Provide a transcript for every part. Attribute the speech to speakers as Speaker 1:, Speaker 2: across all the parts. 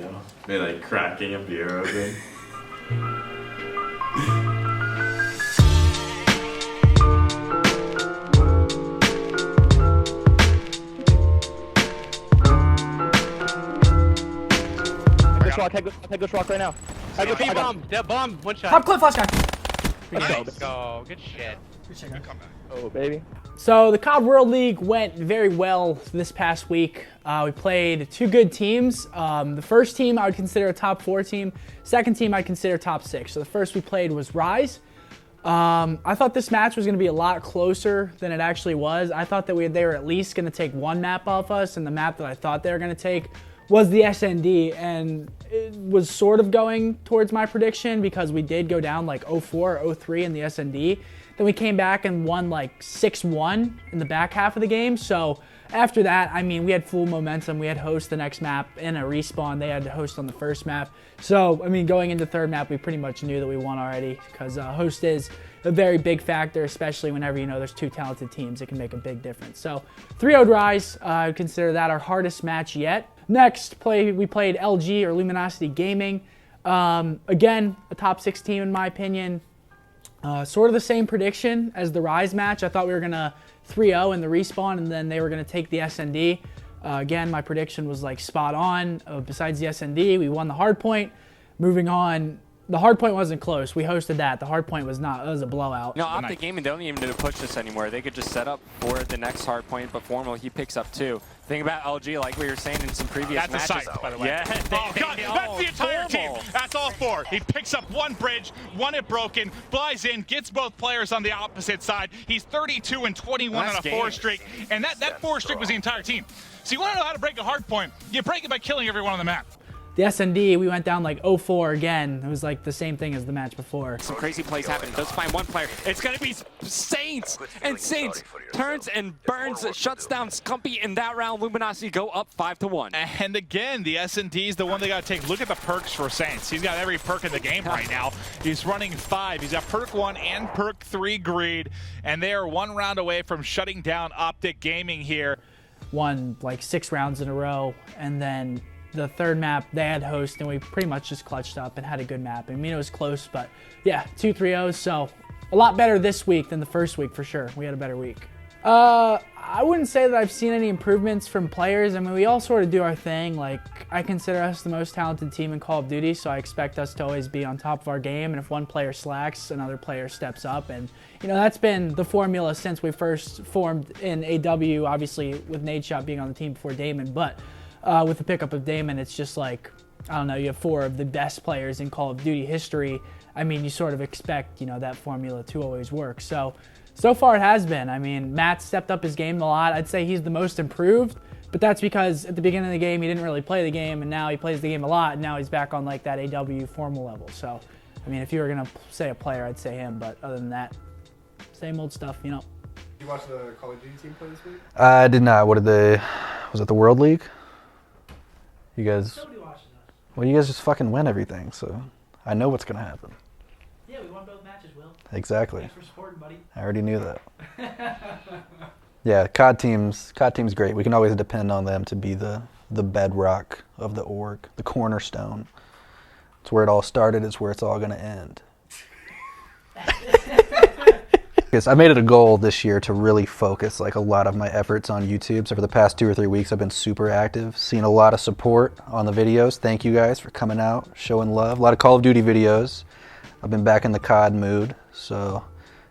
Speaker 1: video. Me like cracking a beer open.
Speaker 2: Head Ghost Rock right now.
Speaker 3: Bomb, that bomb, one shot.
Speaker 4: Top clip flash guy.
Speaker 3: Let's go. Good shit.
Speaker 4: Good shit, guy.
Speaker 2: Oh, baby.
Speaker 5: So the COD World League went very well this past week. We played two good teams. The first team I would consider a top 4 team. Second team I'd consider top 6. So the first we played was Rise. I thought this match was going to be a lot closer than it actually was. I thought that they were at least going to take one map off us, and the map that I thought they were going to take was the SND, and it was sort of going towards my prediction because we did go down like 0-4, 0-3 in the SND. Then we came back and won like 6-1 in the back half of the game. So after that, I mean, we had full momentum. We had host the next map in a respawn. They had to host on the first map. So, I mean, going into third map, we pretty much knew that we won already because host is a very big factor, especially whenever, you know, there's two talented teams. It can make a big difference. So 3-0 Rise, I would consider that our hardest match yet. Next, we played LG or Luminosity Gaming. Again, a top 6 team in my opinion. Sort of the same prediction as the Rise match. I thought we were going to 3-0 in the respawn, and then they were going to take the SND. Again, my prediction was like spot on. Besides the SND, we won the hardpoint. Moving on, the hardpoint wasn't close. We hosted that. The hardpoint was not. It was a blowout.
Speaker 6: No, OpTic Gaming, they don't even need to push this anymore. They could just set up for the next hardpoint, but Formal, he picks up 2. Thing about LG, like we were saying in some previous matches.
Speaker 7: That's a sight, by the way.
Speaker 6: Yeah.
Speaker 7: Oh, God, that's the entire team. That's all 4. He picks up one bridge, one it broken, flies in, gets both players on the opposite side. He's 32 and 21 on a 4 streak, and that 4 streak was the entire team. So you want to know how to break a hard point, you break it by killing everyone on the map.
Speaker 5: The SND, we went down like 0-4 again. It was like the same thing as the match before.
Speaker 6: Some crazy plays happen. Does find one player. It's going to be Saints. And Saints turns and burns, shuts down Scumpy in that round. Luminosity go up 5-1.
Speaker 7: And again, the S&D is the one they got to take. Look at the perks for Saints. He's got every perk in the game right now. He's running 5. He's got perk 1 and perk 3 greed. And they are 1 round away from shutting down OpTic Gaming here.
Speaker 5: Won like 6 rounds in a row, and then the third map, they had host, and we pretty much just clutched up and had a good map. I mean, it was close, but yeah, 2 3-0s, so a lot better this week than the first week for sure. We had a better week. I wouldn't say that I've seen any improvements from players. I mean, we all sort of do our thing. Like, I consider us the most talented team in Call of Duty, so I expect us to always be on top of our game, and if one player slacks, another player steps up, and you know, that's been the formula since we first formed in AW, obviously with Nadeshot being on the team before Damon, but with the pickup of Damon, it's just like, I don't know, you have 4 of the best players in Call of Duty history. I mean, you sort of expect, you know, that formula to always work. So far it has been. I mean, Matt stepped up his game a lot. I'd say he's the most improved, but that's because at the beginning of the game, he didn't really play the game, and now he plays the game a lot, and now he's back on like that AW formal level. So, I mean, if you were gonna say a player, I'd say him, but other than that, same old stuff, you know.
Speaker 8: Did you watch the Call of Duty team play this week?
Speaker 9: I did not. What did they, was it the World League? You guys, well, you guys just fucking win everything, so I know what's gonna happen.
Speaker 5: Yeah, we won both matches, Will.
Speaker 9: Exactly.
Speaker 5: Thanks for supporting, buddy.
Speaker 9: I already knew that. Yeah, COD team's great. We can always depend on them to be the bedrock of the org, the cornerstone. It's where it all started. It's where it's all gonna end. I made it a goal this year to really focus like a lot of my efforts on YouTube. So for the past 2 or 3 weeks, I've been super active, seen a lot of support on the videos. Thank you guys for coming out, showing love. A lot of Call of Duty videos. I've been back in the COD mood, so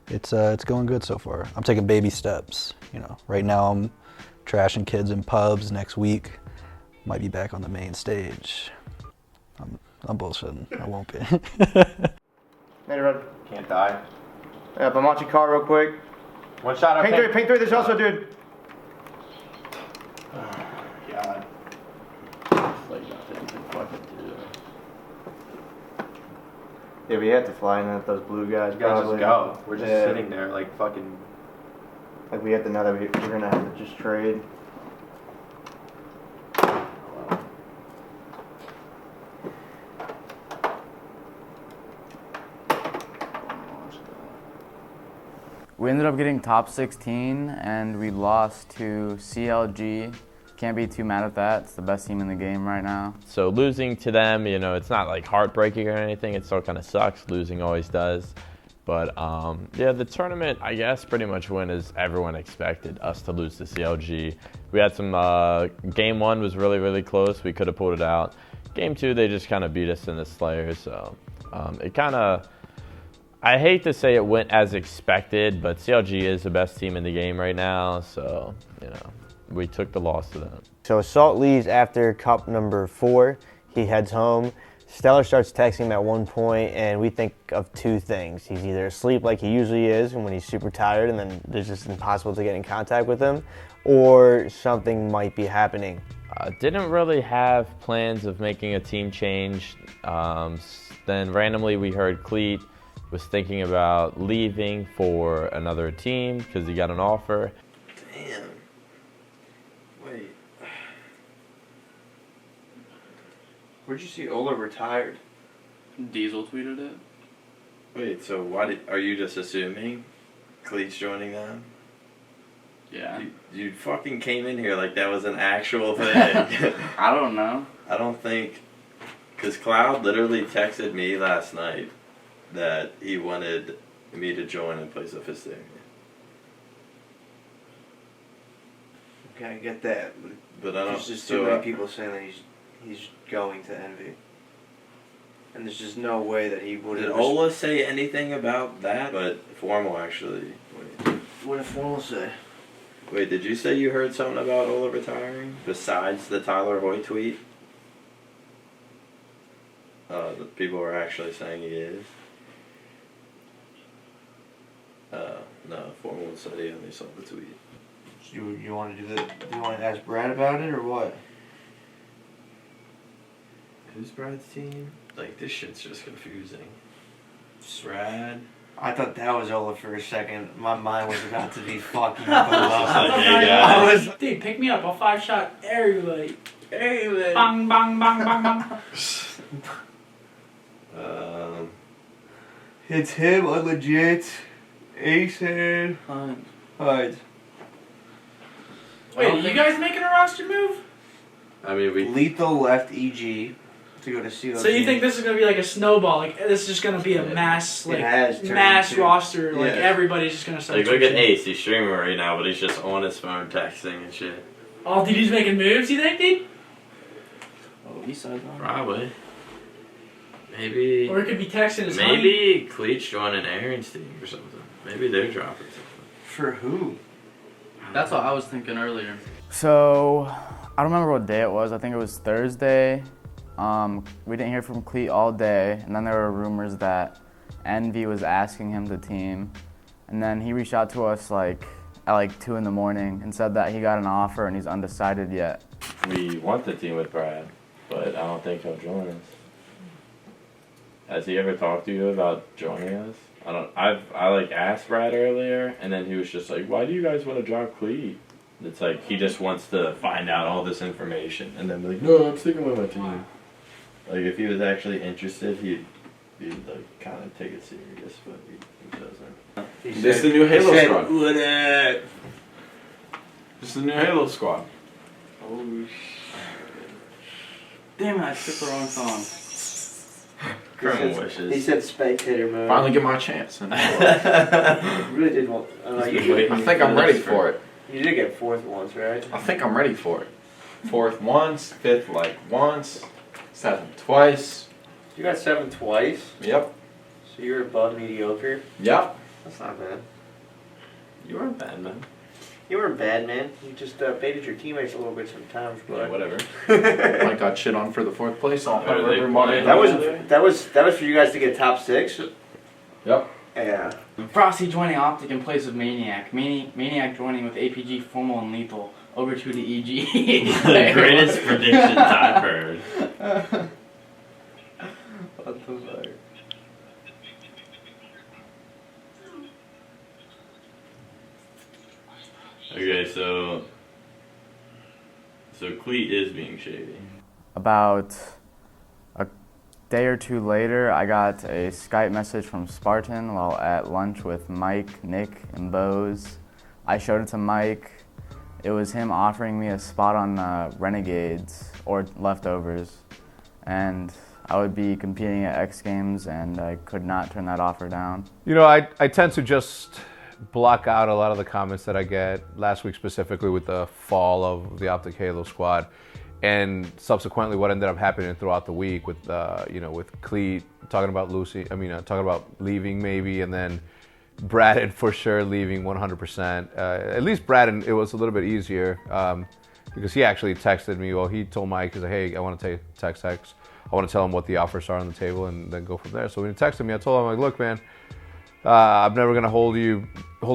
Speaker 9: it's going good so far. I'm taking baby steps. You know, right now I'm trashing kids in pubs. Next week, might be back on the main stage. I'm bullshitting. I won't be.
Speaker 8: Hey, Red.
Speaker 1: Can't die.
Speaker 8: Yeah, I'm watching car real quick.
Speaker 1: One shot.
Speaker 8: Ping 3, there's also a dude.
Speaker 1: God.
Speaker 8: Yeah, we had to fly in at those blue guys.
Speaker 1: You guys just go. We're just sitting there like fucking.
Speaker 8: Like we have to know that we're gonna have to just trade.
Speaker 10: We ended up getting top 16 and we lost to CLG,
Speaker 4: can't be too mad at that. It's the best team in the game right now.
Speaker 10: So losing to them, you know, it's not like heartbreaking or anything. It still kind of sucks. Losing always does. But yeah, the tournament, I guess, pretty much went as everyone expected us to lose to CLG. We had some, game 1 was really, really close. We could have pulled it out. Game 2, they just kind of beat us in the Slayer. So it kind of, I hate to say it went as expected, but CLG is the best team in the game right now. So, you know, we took the loss to them.
Speaker 11: So Assault leaves after cup number 4. He heads home. Stellar starts texting him at one point, and we think of 2 things. He's either asleep like he usually is, and when he's super tired, and then it's just impossible to get in contact with him, or something might be happening.
Speaker 10: Didn't really have plans of making a team change. Then randomly we heard Cleat was thinking about leaving for another team because he got an offer.
Speaker 1: Damn. Wait. Where'd you see Ola retired?
Speaker 12: Diesel tweeted it.
Speaker 1: Wait, so are you just assuming Cleat's joining them?
Speaker 12: Yeah.
Speaker 1: You fucking came in here like that was an actual thing.
Speaker 12: I don't know.
Speaker 1: I don't think, because Cloud literally texted me last night that he wanted me to join in place of his thing.
Speaker 8: Okay, I get that.
Speaker 1: But I don't.
Speaker 8: There's just too many people saying that he's going to Envy. And there's just no way that he would have...
Speaker 1: Did Ola say anything about that? But Formal actually. Wait.
Speaker 8: What did Formal say?
Speaker 1: Wait, did you say you heard something about Ola retiring? Besides the Tyler Hoy tweet? The people were actually saying he is. No, Formal said he only saw the tweet.
Speaker 8: You want to do that? Do you want to ask Brad about it or what?
Speaker 1: Who's Brad's team? Like, this shit's just confusing. Brad.
Speaker 8: I thought that was Ola for a second. My mind was about to be fucking
Speaker 5: Dude, pick me up. I'll 5-shot everybody. Everybody. Bang, bang, bang, bang, bang.
Speaker 8: It's him, legit. Ace hand. Hunt.
Speaker 5: Wait, are you guys making a roster move?
Speaker 1: I mean, we...
Speaker 8: Lethal left EG to go to CLG.
Speaker 5: So you think this is going to be like a snowball? Like, this is just going to be a mass, like, mass roster? Like, everybody's just going to start
Speaker 1: Like, look at Ace. He's streaming right now, but he's just on his phone texting and shit.
Speaker 5: Oh, dude, he's making moves, you think, dude?
Speaker 12: Oh, he said that.
Speaker 1: Probably. Maybe...
Speaker 5: Or it could be texting his
Speaker 1: Maybe Cleach joining Aaron's team or something. Maybe they're dropping something.
Speaker 8: For who?
Speaker 12: That's what I was thinking earlier.
Speaker 4: So, I don't remember what day it was. I think it was Thursday. We didn't hear from Cleat all day, and then there were rumors that Envy was asking him to team. And then he reached out to us at 2 in the morning and said that he got an offer and he's undecided yet.
Speaker 10: We want the team with Brad, but I don't think he'll join us. Has he ever talked to you about joining us? I asked Brad earlier, and then he was just like, why do you guys want to drop Cleat? It's like he just wants to find out all this information and then be like, no, I'm sticking with my team. Like, if he was actually interested, he'd like kind of take it serious, but he doesn't.
Speaker 1: This is the new Halo squad.
Speaker 8: What up?
Speaker 1: This is the new Halo squad.
Speaker 12: Oh, damn it, I took the wrong song.
Speaker 1: Colonel wishes.
Speaker 8: He said spectator mode.
Speaker 1: Finally get my chance.
Speaker 8: Really did want...
Speaker 1: I think I'm ready for it.
Speaker 8: You did get 4th once, right?
Speaker 1: I think I'm ready for it. 4th once, 5th once, 7th twice.
Speaker 8: You got 7 twice?
Speaker 1: Yep.
Speaker 8: So you're above mediocre?
Speaker 1: Yep.
Speaker 8: That's not bad.
Speaker 1: You weren't bad, man.
Speaker 8: You weren't bad, man. You just baited your teammates a little bit sometimes, but...
Speaker 1: Yeah, whatever.
Speaker 7: I got shit on for the 4th place.
Speaker 8: That was for you guys to get top 6?
Speaker 1: Yep.
Speaker 8: Yeah.
Speaker 12: Frosty joining OpTic in place of Maniac. Maniac joining with APG, Formal, and Lethal. Over to the EG.
Speaker 10: The greatest predictions I've heard.
Speaker 8: What the fuck?
Speaker 10: Okay, so Cleat is being shady.
Speaker 4: About a day or two later, I got a Skype message from Spartan while at lunch with Mike, Nick, and Bose. I showed it to Mike. it was him offering me a spot on Renegades or Leftovers, and I would be competing at X Games, and I could not turn that offer down.
Speaker 13: You know, I tend to just block out a lot of the comments that I get last week, specifically with the fall of the OpTic Halo squad, and subsequently what ended up happening throughout the week with with Cleat talking about talking about leaving maybe, and then Braden for sure leaving 100%. At least Braden, it was a little bit easier because he actually texted me. Well, he told Mike, he's like, hey, I want to text. I want to tell him what the offers are on the table and then go from there. So when he texted me, I told him, like, look, man, I'm never going to hold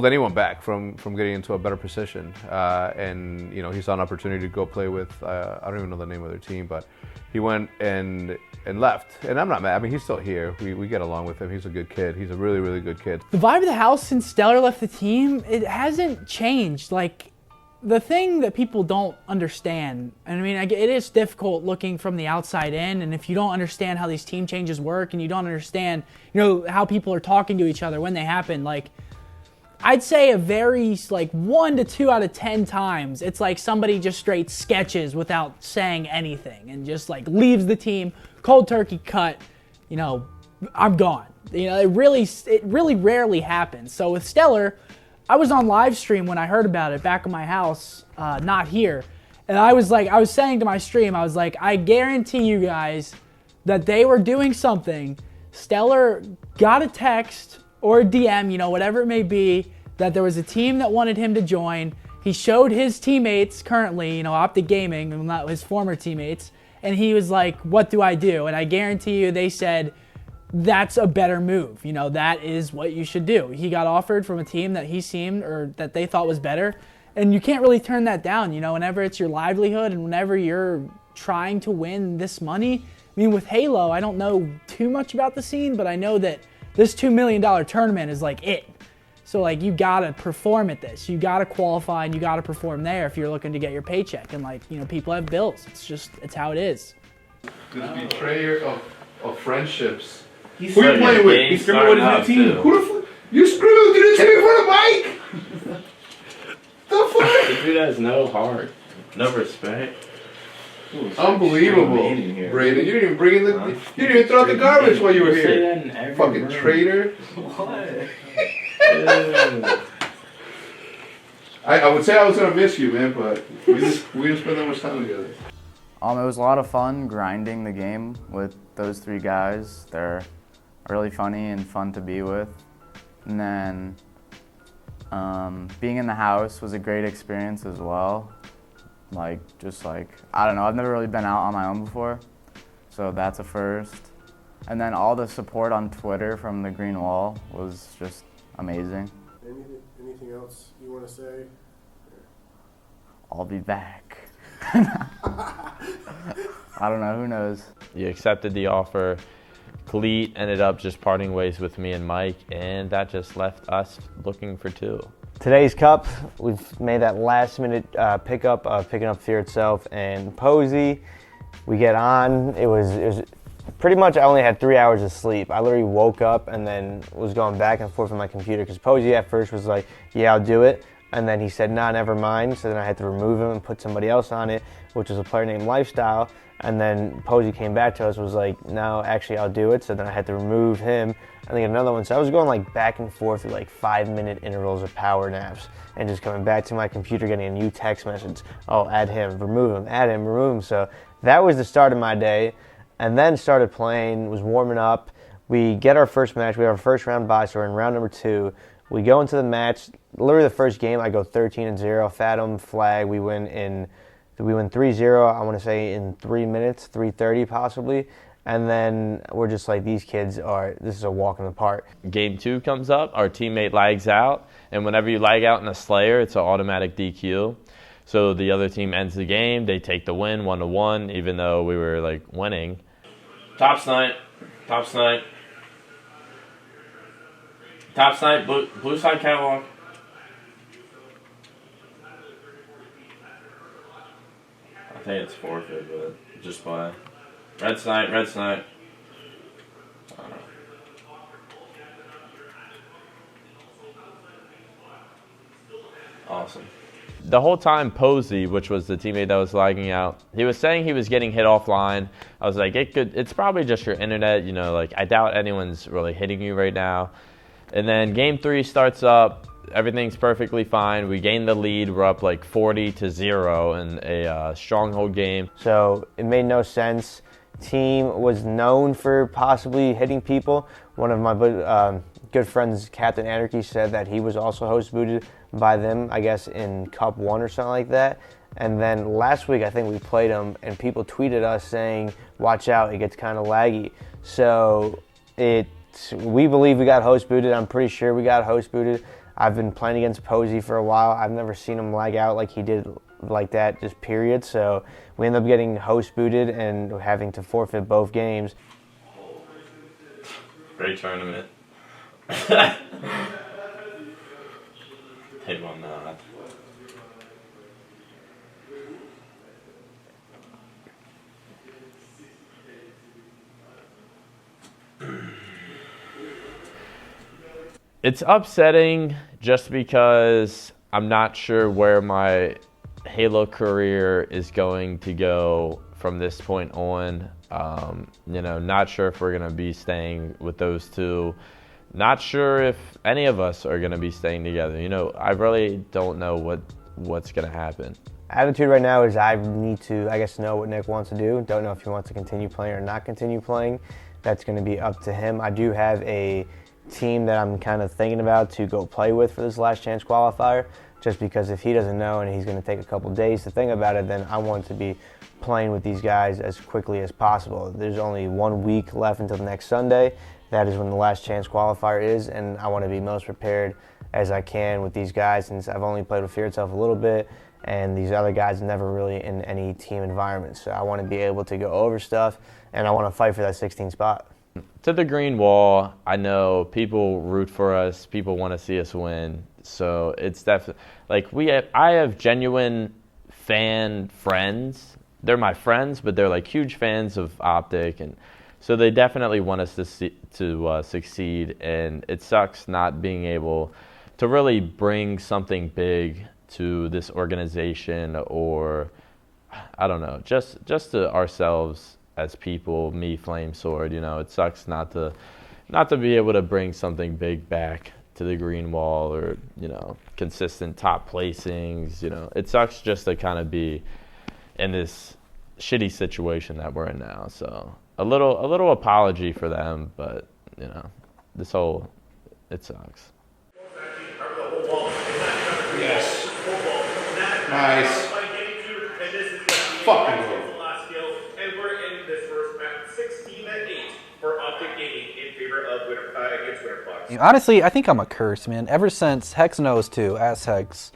Speaker 13: anyone back from getting into a better position. And, he saw an opportunity to go play with, I don't even know the name of their team, but he went and left. And I'm not mad. I mean, he's still here. We get along with him. He's a good kid. He's a really, really good kid.
Speaker 5: The vibe of the house since Stellar left the team, it hasn't changed. Like, the thing that people don't understand, and I mean, it is difficult looking from the outside in, and if you don't understand how these team changes work, and you don't understand, how people are talking to each other when they happen, like, I'd say a very, 1 to 2 out of 10 times, it's like somebody just straight sketches without saying anything, and just, leaves the team, cold turkey cut, I'm gone. It really rarely happens. So with Stellar, I was on live stream when I heard about it back in my house, not here. And I was saying to my stream, I was like, I guarantee you guys that they were doing something. Stellar got a text or a DM, whatever it may be, that there was a team that wanted him to join. He showed his teammates currently, OpTic Gaming, not his former teammates. And he was like, what do I do? And I guarantee you they said, that's a better move. That is what you should do. He got offered from a team that that they thought was better. And you can't really turn that down, whenever it's your livelihood and whenever you're trying to win this money. I mean, with Halo, I don't know too much about the scene, but I know that this $2 million tournament is it. So you gotta perform at this. You gotta qualify and you gotta perform there if you're looking to get your paycheck. And people have bills. It's how it is.
Speaker 13: The betrayer of friendships.
Speaker 1: Who are you playing with? He's scrimming with his new team.
Speaker 13: Who the fuck? You scrimming with the new team for the Mike? The fuck?
Speaker 1: This dude has no heart, no respect.
Speaker 13: Unbelievable, Braden. You didn't even bring in you didn't even throw out the garbage while you were here. Fucking traitor.
Speaker 1: What?
Speaker 13: I would say I was gonna miss you, man, but we didn't spend that much time together.
Speaker 4: It was a lot of fun grinding the game with those 3 guys. They're really funny and fun to be with. And then being in the house was a great experience as well. I don't know, I've never really been out on my own before, so that's a first. And then all the support on Twitter from the Green Wall was just amazing.
Speaker 14: Anything else you want to say?
Speaker 4: I'll be back. I don't know, who knows?
Speaker 10: You accepted the offer. Cleat ended up just parting ways with me and Mike, and that just left us looking for 2.
Speaker 11: Today's cup, we've made that last minute pickup of picking up Fear Itself and Posey. We get on, it was pretty much I only had 3 hours of sleep. I literally woke up and then was going back and forth on my computer because Posey at first was like, yeah, I'll do it. And then he said, nah, never mind. So then I had to remove him and put somebody else on it, which was a player named Lifestyle. And then Posey came back to us, was like, no, actually, I'll do it. So then I had to remove him and then another one. So I was going back and forth through 5-minute intervals of power naps and just coming back to my computer, getting a new text message. Oh, add him, remove him, add him, remove him. So that was the start of my day. And then started playing, was warming up. We get our first match. We have our first round bye, so we're in round number 2. We go into the match. Literally the first game, I go 13-0. Fathom, flag. We win 3-0. I want to say in 3 minutes, 3:30 possibly. And then we're just like, these kids this is a walk in the park.
Speaker 10: Game 2 comes up. Our teammate lags out, and whenever you lag out in a Slayer, it's an automatic DQ. So the other team ends the game. They take the win 1-1, even though we were winning. Top snipe, blue side catwalk. I think it's forfeit, but just play. Red snipe. Awesome. the whole time Posey, which was the teammate that was lagging out, he was saying he was getting hit offline. I was like, it's probably just your internet, you know, like I doubt anyone's really hitting you right now. And then game 3 starts up, everything's perfectly fine. We gain the lead, we're up like 40-0 in a stronghold game.
Speaker 11: So it made no sense. Team was known for possibly hitting people. One of my good friends, Captain Anarchy, said that he was also host booted by them, I guess in Cup 1 or something like that. And then last week, I think we played them, and people tweeted us saying, watch out, it gets kind of laggy. So we believe we got host booted. I'm pretty sure we got host booted. I've been playing against Posey for a while. I've never seen him lag out like he did like that, just period. So we ended up getting host booted and having to forfeit both games.
Speaker 1: Great tournament. They won that.
Speaker 10: It's upsetting just because I'm not sure where my Halo career is going to go from this point on. You know, not sure if we're going to be staying with those two. Not sure if any of us are going to be staying together. You know, I really don't know what's going to happen.
Speaker 11: Attitude right now is I need to, I guess, know what Nick wants to do. Don't know if he wants to continue playing or not continue playing. That's going to be up to him. I do have a team that I'm kind of thinking about to go play with for this last chance qualifier, just because if he doesn't know and he's going to take a couple days to think about it, then I want to be playing with these guys as quickly as possible. There's only 1 week left until the next Sunday. That is when the last chance qualifier is, and I want to be most prepared as I can with these guys, since I've only played with Fear Itself a little bit, and these other guys never really in any team environment. So I want to be able to go over stuff, and I want to fight for that 16 spot.
Speaker 10: To the green wall, I know people root for us, people want to see us win. So it's definitely like I have genuine fan friends. They're my friends, but they're like huge fans of OpTic, and so they definitely want us to succeed. And it sucks not being able to really bring something big to this organization, or I don't know, just to ourselves as people, me, Flame Sword. You know, it sucks not to be able to bring something big back to the green wall, or, you know, consistent top placings. You know, it sucks just to kind of be in this shitty situation that we're in now. So a little apology for them, but you know, it sucks.
Speaker 14: Yes. Nice. Fucking good.
Speaker 15: And we're in this first match 16-8 for OpTic Gaming in favor of against Winterfox.
Speaker 9: Honestly, I think I'm a curse, man. Ever since Hex knows too, Ask Hex,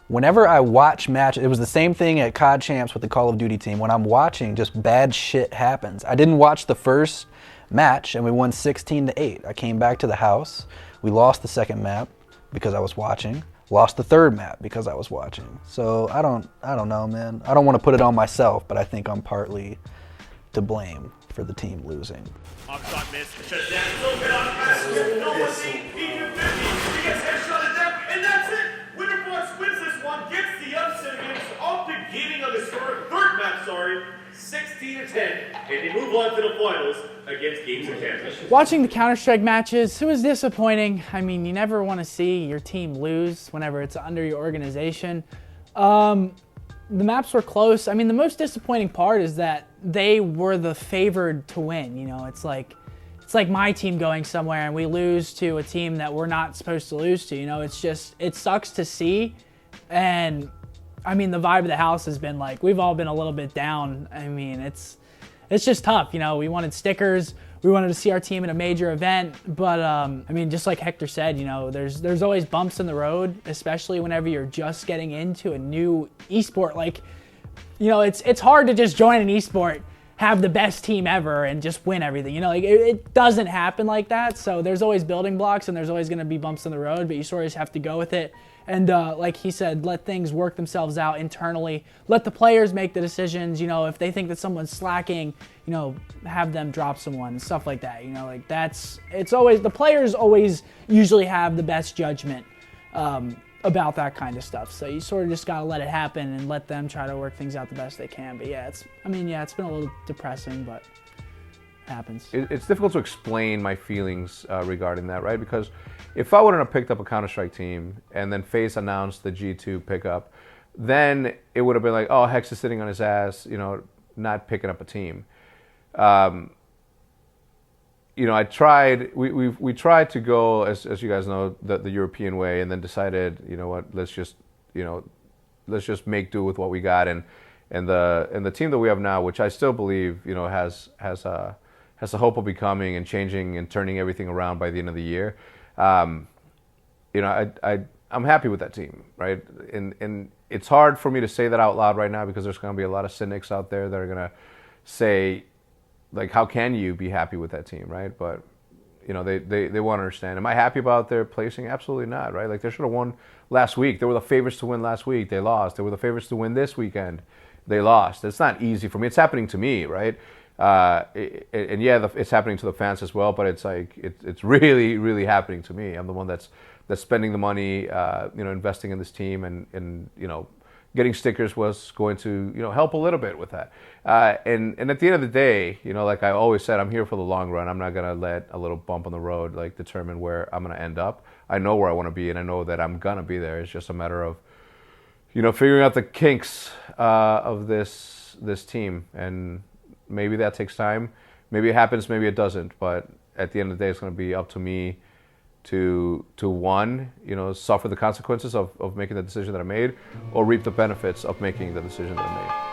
Speaker 9: whenever I watch match, it was the same thing at COD Champs with the Call of Duty team. When I'm watching, just bad shit happens. I didn't watch the first match, and we won 16-8. I came back to the house. We lost the second map because I was watching. Lost the third map because I was watching. So I don't know, man. I don't want to put it on myself, but I think I'm partly to blame for the team losing.
Speaker 15: Upshot miss. Shut down. So good on pass. No one seeing even 50. He gets headshotted down, and that's it. Winterfox wins this one, gets the upset against OpTic Gaming on this third map, 16-10, and they move on to the finals against Games of Canada.
Speaker 5: Watching the Counter-Strike matches, it was disappointing. I mean, you never want to see your team lose whenever it's under your organization. The maps were close. I mean, the most disappointing part is that they were the favored to win. You know, it's like my team going somewhere and we lose to a team that we're not supposed to lose to. You know, it's just, it sucks to see. And I mean, the vibe of the house has been like, we've all been a little bit down. I mean, it's just tough. You know, we wanted stickers. We wanted to see our team in a major event. But I mean, just like Hector said, you know, there's always bumps in the road, especially whenever you're just getting into a new esport. Like, you know, it's hard to just join an esport, have the best team ever, and just win everything. You know, like it doesn't happen like that. So there's always building blocks, and there's always going to be bumps in the road, but you sort of just have to go with it. And like he said, let things work themselves out internally. Let the players make the decisions. You know, if they think that someone's slacking, you know, have them drop someone and stuff like that. You know, like it's always, the players always usually have the best judgment of about that kind of stuff. So you sort of just got to let it happen and let them try to work things out the best they can. But yeah, it's been a little depressing, but it happens.
Speaker 13: It's difficult to explain my feelings regarding that, right? Because if I wouldn't have picked up a Counter-Strike team and then FaZe announced the G2 pickup, then it would have been like, oh, Hex is sitting on his ass, not picking up a team. I tried. We tried to go, as you guys know, the European way, and then decided, let's just make do with what we got, and the team that we have now, which I still believe, has a hope of becoming and changing and turning everything around by the end of the year. I'm happy with that team, right? And it's hard for me to say that out loud right now because there's going to be a lot of cynics out there that are going to say, like, how can you be happy with that team, right? But they want to understand. Am I happy about their placing? Absolutely not, right? Like, they should have won last week. They were the favorites to win last week. They lost. They were the favorites to win this weekend. They lost. It's not easy for me. It's happening to me, right? It's happening to the fans as well. But it's like it's really, really happening to me. I'm the one that's spending the money, investing in this team, and getting stickers was going to help a little bit with that. And at the end of the day, like I always said, I'm here for the long run. I'm not gonna let a little bump on the road determine where I'm gonna end up. I know where I want to be, and I know that I'm gonna be there. It's just a matter of figuring out the kinks of this team, and maybe that takes time. Maybe it happens, maybe it doesn't. But at the end of the day, it's gonna be up to me to one, suffer the consequences of making the decision that I made, or reap the benefits of making the decision that I made.